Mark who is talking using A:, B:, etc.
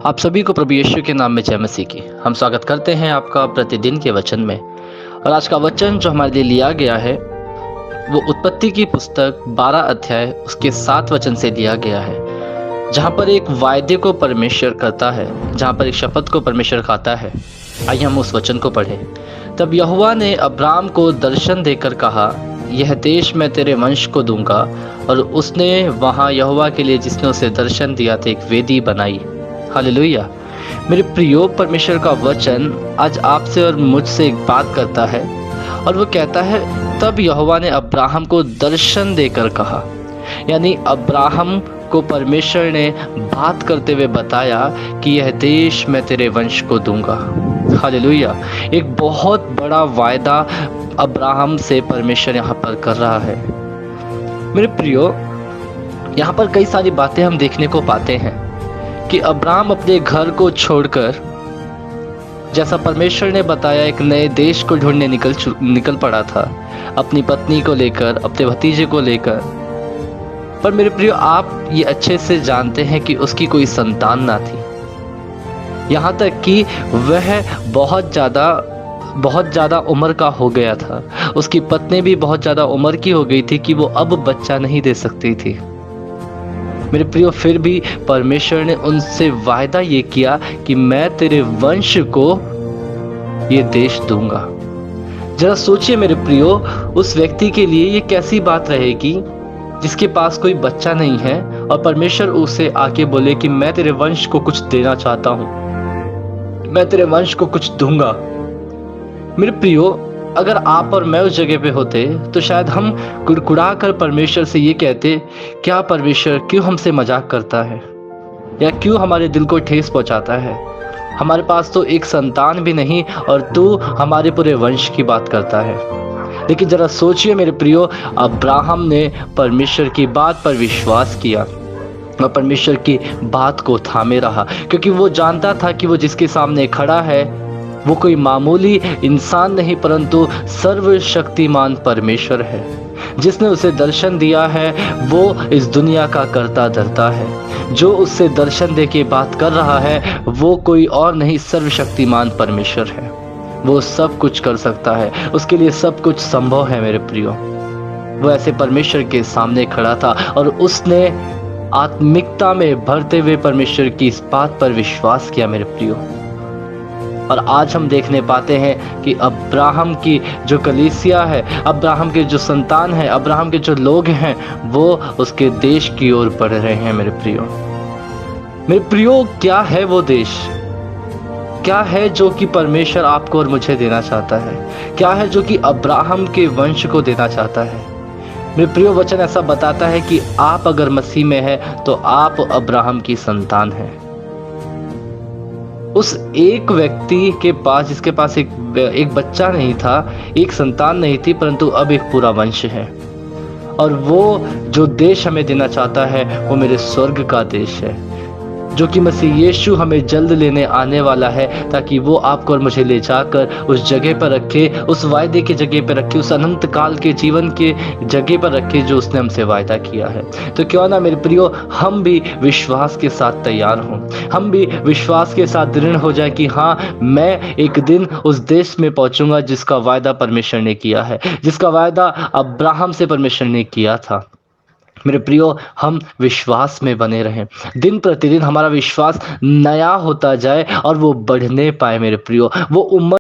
A: आप सभी को प्रभु यीशु के नाम में जय मसीह की। हम स्वागत करते हैं आपका प्रतिदिन के वचन में। और आज का वचन जो हमारे लिए लिया गया है वो उत्पत्ति की पुस्तक 12 अध्याय उसके 7 वचन से लिया गया है, जहाँ पर एक वायदे को परमेश्वर करता है, जहाँ पर एक शपथ को परमेश्वर खाता है। आइए हम उस वचन को पढ़ें। तब यहोवा ने अब्राम को दर्शन देकर कहा, यह देश मैं तेरे वंश को दूंगा। और उसने वहाँ यहोवा के लिए जिसने उसे दर्शन दिया था एक वेदी बनाई। हालेलुया। मेरे प्रियो, परमेश्वर का वचन आज आपसे और मुझसे एक बात करता है और वो कहता है, तब यहोवा ने अब्राहम को दर्शन देकर कहा। यानी अब्राहम को परमेश्वर ने बात करते हुए बताया कि यह देश मैं तेरे वंश को दूंगा। हालेलुया। एक बहुत बड़ा वायदा अब्राहम से परमेश्वर यहाँ पर कर रहा है। मेरे प्रियो, यहाँ पर कई सारी बातें हम देखने को पाते हैं कि अब्राहम अपने घर को छोड़कर, जैसा परमेश्वर ने बताया, एक नए देश को ढूंढने निकल पड़ा था, अपनी पत्नी को लेकर, अपने भतीजे को लेकर। पर मेरे प्रियो, आप ये अच्छे से जानते हैं कि उसकी कोई संतान ना थी। यहाँ तक कि वह बहुत ज़्यादा उम्र का हो गया था। उसकी पत्नी भी बहुत ज़्यादा उम्र की हो गई थी कि वो अब बच्चा नहीं दे सकती थी। मेरे प्रियो, फिर भी परमेश्वर ने उनसे वायदा ये किया कि मैं तेरे वंश को ये देश दूंगा। जरा सोचिए मेरे प्रियो, उस व्यक्ति के लिए ये कैसी बात रहेगी जिसके पास कोई बच्चा नहीं है और परमेश्वर उसे आके बोले कि मैं तेरे वंश को कुछ देना चाहता हूं, मैं तेरे वंश को कुछ दूंगा। मेरे प्रियो, अगर आप और मैं उस जगह पे होते तो शायद हम कुड़कुड़ा कर परमेश्वर से ये कहते, क्या परमेश्वर क्यों हमसे मजाक करता है, या क्यों हमारे दिल को ठेस पहुंचाता है। हमारे पास तो एक संतान भी नहीं और तू हमारे पूरे वंश की बात करता है। लेकिन जरा सोचिए मेरे प्रियो, अब्राहम ने परमेश्वर की बात पर विश्वास किया और परमेश्वर की बात को थामे रहा, क्योंकि वो जानता था कि वो जिसके सामने खड़ा है वो कोई मामूली इंसान नहीं परंतु सर्वशक्तिमान परमेश्वर है। जिसने उसे दर्शन दिया है वो इस दुनिया का कर्ता धर्ता है। जो उससे दर्शन दे के बात कर रहा है वो कोई और नहीं, सर्वशक्तिमान परमेश्वर है। वो सब कुछ कर सकता है, उसके लिए सब कुछ संभव है। मेरे प्रियो, वो ऐसे परमेश्वर के सामने खड़ा था और उसने आत्मिकता में भरते हुए परमेश्वर की इस बात पर विश्वास किया। मेरे प्रियो, और आज हम देखने पाते हैं कि अब्राहम की जो कलीसिया है, अब्राहम के जो संतान है, अब्राहम के जो लोग हैं, वो उसके देश की ओर बढ़ रहे हैं। मेरे प्रियो, क्या है वो देश? क्या है जो कि परमेश्वर आपको और मुझे देना चाहता है? क्या है जो कि अब्राहम के वंश को देना चाहता है? मेरे प्रियो, वचन ऐसा बताता है कि आप अगर मसीह में हैं तो आप अब्राहम की संतान हैं। उस एक व्यक्ति के पास जिसके पास एक बच्चा नहीं था, एक संतान नहीं थी, परंतु अब एक पूरा वंश है। और वो जो देश हमें देना चाहता है वो मेरे स्वर्ग का देश है, जो कि मसीह यीशु हमें जल्द लेने आने वाला है, ताकि वो आपको और मुझे ले जाकर उस जगह पर रखे, उस वायदे की जगह पर रखे, उस अनंत काल के जीवन के जगह पर रखे जो उसने हमसे वायदा किया है। तो क्यों ना मेरे प्रियो, हम भी विश्वास के साथ तैयार हों, हम भी विश्वास के साथ दृढ़ हो जाए कि हाँ, मैं एक दिन उस देश में पहुंचूंगा जिसका वायदा परमेश्वर ने किया है, जिसका वायदा अब्राहम से परमेश्वर ने किया था। मेरे प्रियो, हम विश्वास में बने रहें, दिन प्रतिदिन हमारा विश्वास नया होता जाए और वो बढ़ने पाए। मेरे प्रियो, वो उम्र